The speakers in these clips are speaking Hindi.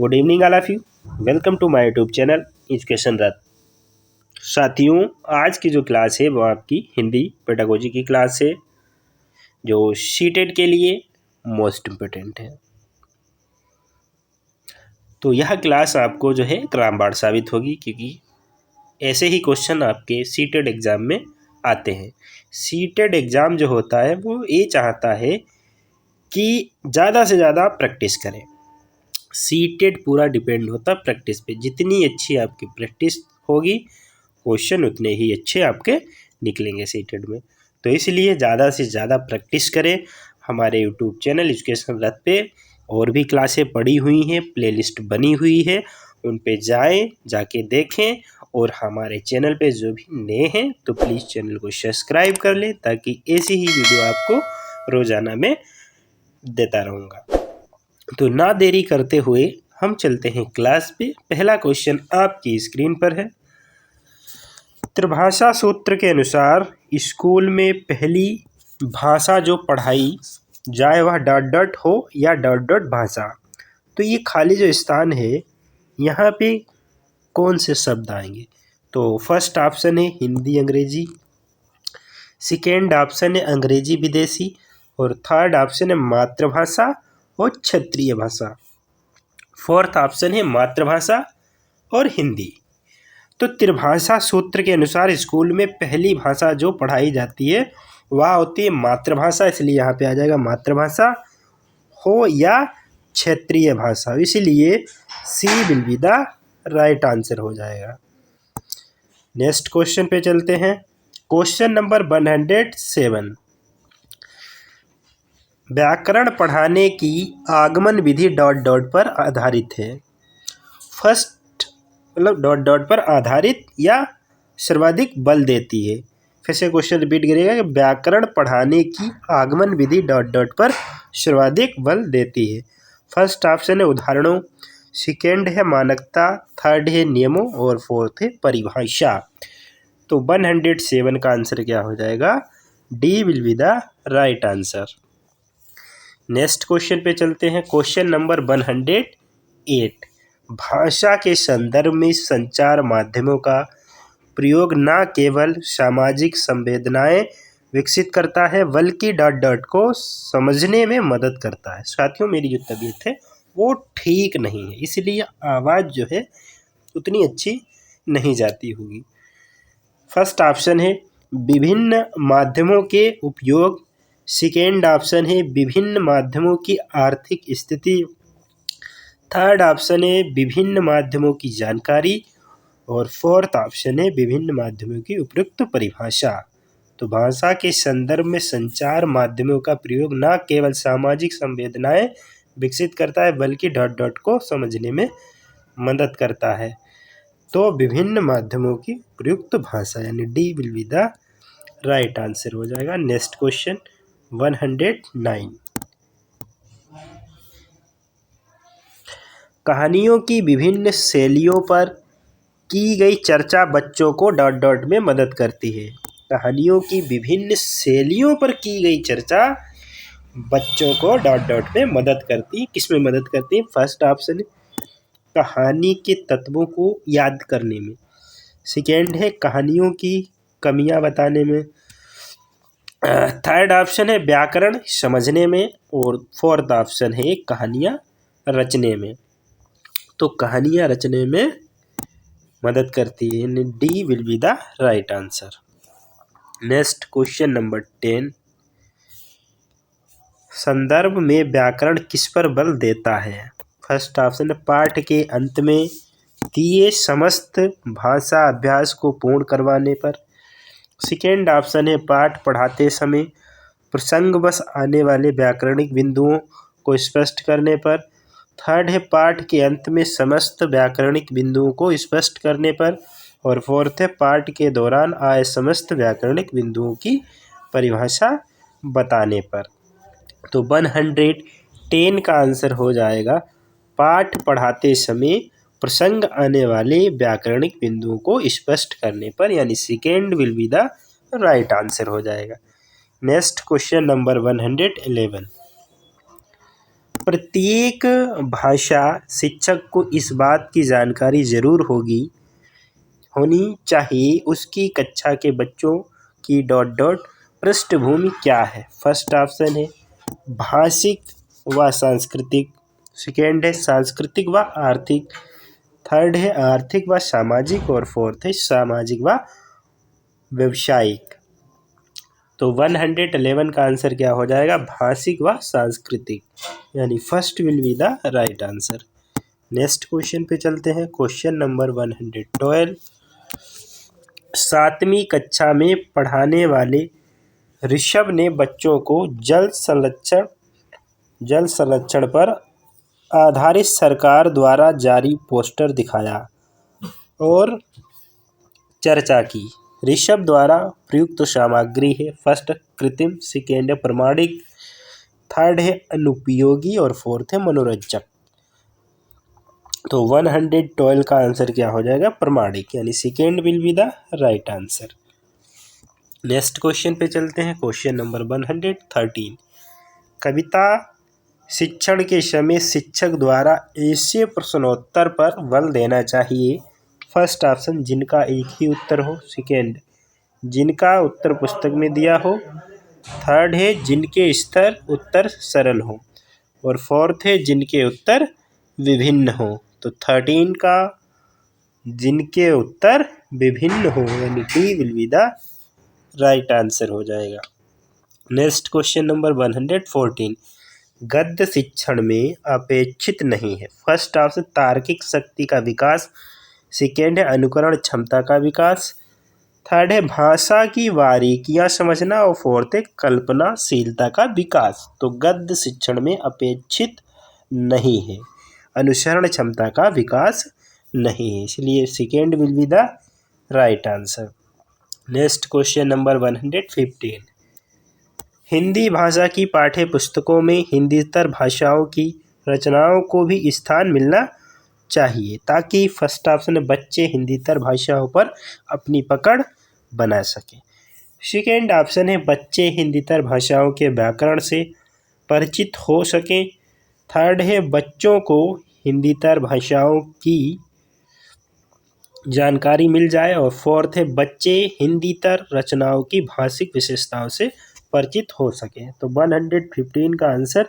Good evening all of you. Welcome to my YouTube channel education Rath. साथियों, आज की जो क्लास है वो आपकी हिंदी पेडागोजी की क्लास है जो सीटेट के लिए मोस्ट इम्पोर्टेंट है। तो यह क्लास आपको जो है रामबाण साबित होगी, क्योंकि ऐसे ही क्वेश्चन आपके सीटेट एग्ज़ाम में आते हैं। सीटेट एग्ज़ाम जो होता है वो ये चाहता है कि ज़्यादा से ज़्यादा प्रैक्टिस करें। सीटेट पूरा डिपेंड होता है प्रैक्टिस पे। जितनी अच्छी आपकी प्रैक्टिस होगी, क्वेश्चन उतने ही अच्छे आपके निकलेंगे सीटेट में। तो इसलिए ज़्यादा से ज़्यादा प्रैक्टिस करें। हमारे यूट्यूब चैनल एजुकेशन रथ पे और भी क्लासें पड़ी हुई हैं, प्लेलिस्ट बनी हुई है, उन पे जाएं, जाके देखें। और हमारे चैनल पे जो भी नए हैं तो प्लीज़ चैनल को सब्सक्राइब कर लें, ताकि ऐसी ही वीडियो आपको रोज़ाना में देता रहूँगा। तो ना देरी करते हुए हम चलते हैं क्लास पे। पहला क्वेश्चन आपकी स्क्रीन पर है। त्रिभाषा सूत्र के अनुसार स्कूल में पहली भाषा जो पढ़ाई जाए वह डॉट डॉट हो या डॉट डॉट भाषा। तो ये खाली जो स्थान है यहाँ पे कौन से शब्द आएंगे? तो फर्स्ट ऑप्शन है हिंदी अंग्रेजी, सेकेंड ऑप्शन है अंग्रेजी विदेशी, और थर्ड ऑप्शन है मातृभाषा और क्षेत्रीय भाषा। फोर्थ ऑप्शन है मातृभाषा और हिंदी। तो त्रिभाषा सूत्र के अनुसार स्कूल में पहली भाषा जो पढ़ाई जाती है वह होती है मातृभाषा, इसलिए यहाँ पे आ जाएगा मातृभाषा हो या क्षेत्रीय भाषा, इसलिए C will be the right answer हो जाएगा। नेक्स्ट क्वेश्चन पे चलते हैं। Question number 107। व्याकरण पढ़ाने की आगमन विधि डॉट डॉट पर आधारित है। फर्स्ट मतलब डॉट डॉट पर आधारित या सर्वाधिक बल देती है। फिर से क्वेश्चन रिपीट करिएगा कि व्याकरण पढ़ाने की आगमन विधि डॉट डॉट पर सर्वाधिक बल देती है। फर्स्ट ऑप्शन है उदाहरणों, सेकेंड है मानकता, थर्ड है नियमों और फोर्थ है परिभाषा। तो 107 का आंसर क्या हो जाएगा? D will be the right answer. Next question पे चलते हैं। Question number 108। भाषा के संदर्भ में संचार माध्यमों का प्रयोग न केवल सामाजिक संवेदनाएं विकसित करता है बल्कि डॉट डॉट को समझने में मदद करता है। साथियों, मेरी जो तबीयत है वो ठीक नहीं है, इसलिए आवाज़ जो है उतनी अच्छी नहीं जाती होगी। फर्स्ट ऑप्शन है विभिन्न माध्यमों के उपयोग, सेकेंड ऑप्शन है विभिन्न माध्यमों की आर्थिक स्थिति, थर्ड ऑप्शन है विभिन्न माध्यमों की जानकारी, और फोर्थ ऑप्शन है विभिन्न माध्यमों की उपयुक्त परिभाषा। तो भाषा के संदर्भ में संचार माध्यमों का प्रयोग न केवल सामाजिक संवेदनाएं विकसित करता है बल्कि डॉट डॉट को समझने में मदद करता है। तो विभिन्न माध्यमों की प्रयुक्त भाषा, यानी D will be the right answer हो जाएगा। Next question 109। कहानियों की विभिन्न शैलियों पर की गई चर्चा बच्चों को डॉट डॉट में मदद करती है। कहानियों की विभिन्न शैलियों पर की गई चर्चा बच्चों को डॉट डॉट में मदद करती है। किस में मदद करती है? फर्स्ट ऑप्शन है कहानी के तत्वों को याद करने में, सेकेंड है कहानियों की कमियां बताने में, थर्ड ऑप्शन है व्याकरण समझने में, और फोर्थ ऑप्शन है कहानियां रचने में। तो कहानियां रचने में मदद करती है, यानी D will be the right answer. Next question number 10। संदर्भ में व्याकरण किस पर बल देता है? फर्स्ट ऑप्शन है पाठ के अंत में दिए समस्त भाषा अभ्यास को पूर्ण करवाने पर, सेकेंड ऑप्शन है पाठ पढ़ाते समय प्रसंगवश आने वाले व्याकरणिक बिंदुओं को स्पष्ट करने पर, थर्ड है पाठ के अंत में समस्त व्याकरणिक बिंदुओं को स्पष्ट करने पर, और फोर्थ है पाठ के दौरान आए समस्त व्याकरणिक बिंदुओं की परिभाषा बताने पर। तो 110 का आंसर हो जाएगा पाठ पढ़ाते समय प्रसंग आने वाले व्याकरणिक बिंदुओं को स्पष्ट करने पर, यानी second will be the right answer हो जाएगा। Next question number 111। प्रत्येक भाषा शिक्षक को इस बात की जानकारी ज़रूर होनी चाहिए उसकी कक्षा के बच्चों की पृष्ठभूमि क्या है। फर्स्ट ऑप्शन है भाषिक व सांस्कृतिक, सेकेंड है सांस्कृतिक व आर्थिक, थर्ड है आर्थिक व सामाजिक और फोर्थ है सामाजिक व व्यवसायिक। तो 111 का आंसर क्या हो जाएगा? भाषिक व सांस्कृतिक, यानी first will be the right answer. Next question पे चलते हैं। Question number 112। 7वीं कक्षा में पढ़ाने वाले ऋषभ ने बच्चों को जल संरक्षण पर आधारित सरकार द्वारा जारी पोस्टर दिखाया और चर्चा की। ऋषभ द्वारा प्रयुक्त सामग्री है फर्स्ट कृत्रिम, सेकेंड है प्रमाणिक, थर्ड है अनुपयोगी और फोर्थ है मनोरंजक। तो 112 का आंसर क्या हो जाएगा? प्रमाणिक, यानी second will be the right answer. Next question पे चलते हैं। Question number 113। कविता शिक्षण के समय शिक्षक द्वारा ऐसे प्रश्नोत्तर पर बल देना चाहिए। फर्स्ट ऑप्शन जिनका एक ही उत्तर हो, सेकेंड जिनका उत्तर पुस्तक में दिया हो, थर्ड है जिनके उत्तर सरल हो और फोर्थ है जिनके उत्तर विभिन्न हो। तो 13 का जिनके उत्तर विभिन्न हो, यानी D will be the right answer हो जाएगा। Next question number 114। गद्य शिक्षण में अपेक्षित नहीं है। फर्स्ट ऑप्शन तार्किक शक्ति का विकास, सेकेंड है अनुकरण क्षमता का विकास, थर्ड है भाषा की बारीकियां समझना और फोर्थ है कल्पनाशीलता का विकास। तो गद्य शिक्षण में अपेक्षित नहीं है, अनुसरण क्षमता का विकास नहीं है, इसलिए second will be the right answer. Next question number 115। Hindi भाषा की पाठ्य पुस्तकों में हिंदीतर भाषाओं की रचनाओं को भी स्थान मिलना चाहिए ताकि फर्स्ट ऑप्शन बच्चे हिंदीतर भाषाओं पर अपनी पकड़ बना सकें। सेकेंड ऑप्शन है बच्चे हिंदीतर भाषाओं के व्याकरण से परिचित हो सकें। थर्ड है बच्चों को हिंदीतर भाषाओं की जानकारी मिल जाए और फोर्थ है बच्चे हिंदीतर रचनाओं की भाषिक विशेषताओं से परिचित हो सके। तो 115 का आंसर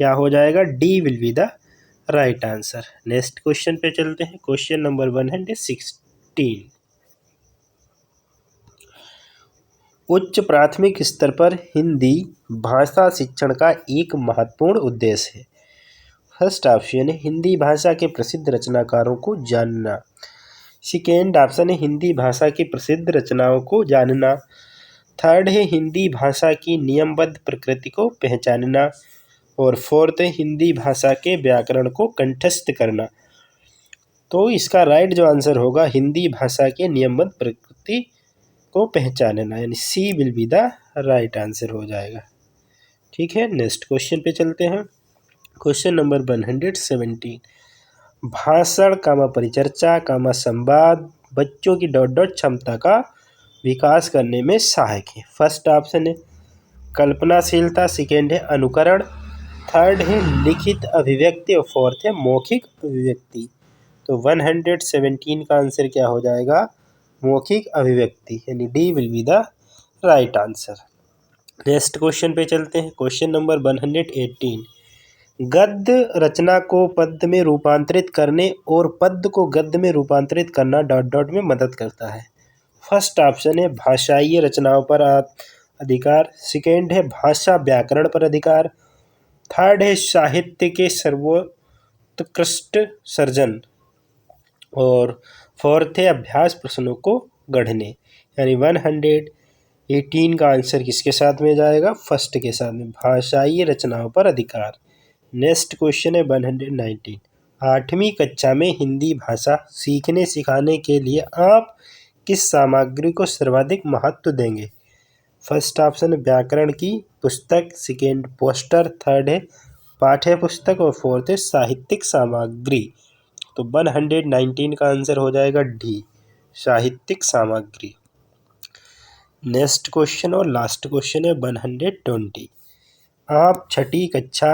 क्या हो जाएगा? D will be the right answer. Next question पे चलते हैं। Question number 116। उच्च प्राथमिक स्तर पर हिंदी भाषा शिक्षण का एक महत्वपूर्ण उद्देश्य है। फर्स्ट ऑप्शन है हिंदी भाषा के प्रसिद्ध रचनाकारों को जानना, सेकेंड ऑप्शन है हिंदी भाषा की प्रसिद्ध रचनाओं को जानना, थर्ड है हिंदी भाषा की नियमबद्ध प्रकृति को पहचानना और फोर्थ है हिंदी भाषा के व्याकरण को कंठस्थ करना। तो इसका राइट जो आंसर होगा हिंदी भाषा के नियमबद्ध प्रकृति को पहचानना, यानी C will be the right answer हो जाएगा। ठीक है, नेक्स्ट क्वेश्चन पे चलते हैं। Question number 117। भाषण परिचर्चा संवाद बच्चों की क्षमता का विकास करने में सहायक है। फर्स्ट ऑप्शन है कल्पनाशीलता, सेकेंड है अनुकरण, थर्ड है लिखित अभिव्यक्ति और फोर्थ है मौखिक अभिव्यक्ति। तो 117 का आंसर क्या हो जाएगा? मौखिक अभिव्यक्ति, यानी D will be the right answer. Next question पे चलते हैं। Question number 118। गद्य रचना को पद्य में रूपांतरित करने और पद्य को गद्य में रूपांतरित करना में मदद करता है। फर्स्ट ऑप्शन है भाषाई रचनाओं पर अधिकार, सेकेंड है भाषा व्याकरण पर अधिकार, थर्ड है साहित्य के सर्वोत्कृष्ट सर्जन और फोर्थ है अभ्यास प्रश्नों को गढ़ने। यानी 118 का आंसर किसके साथ में जाएगा? फर्स्ट के साथ में, भाषाई रचनाओं पर अधिकार। नेक्स्ट क्वेश्चन है 119। 8वीं कक्षा में हिंदी भाषा सीखने सिखाने के लिए आप किस सामग्री को सर्वाधिक महत्व देंगे? फर्स्ट ऑप्शन व्याकरण की पुस्तक, सेकेंड पोस्टर, थर्ड है पाठ्य पुस्तक और फोर्थ है साहित्यिक सामग्री। तो 119 का आंसर हो जाएगा डी, साहित्यिक सामग्री। नेक्स्ट क्वेश्चन और लास्ट क्वेश्चन है 120। आप छठी कक्षा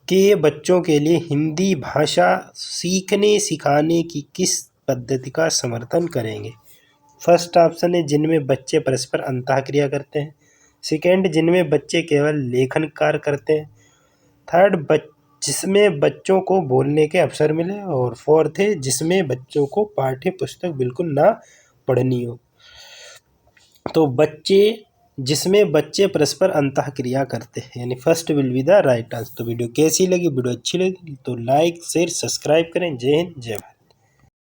के बच्चों के लिए हिंदी भाषा सीखने सिखाने की किस पद्धति का समर्थन करेंगे? फर्स्ट ऑप्शन है जिनमें बच्चे परस्पर अंतःक्रिया करते हैं। सेकेंड, जिनमें बच्चे केवल लेखन कार्य करते हैं। थर्ड, जिसमें बच्चों को बोलने के अवसर मिले। और फोर्थ है जिसमें बच्चों को पाठ्य पुस्तक बिल्कुल ना पढ़नी हो। तो जिसमें बच्चे परस्पर अंतःक्रिया करते हैं, यानी first will be the right answer. तो वीडियो कैसी लगी? वीडियो अच्छी लगी तो लाइक शेयर सब्सक्राइब करें। जय हिंद जय भारत।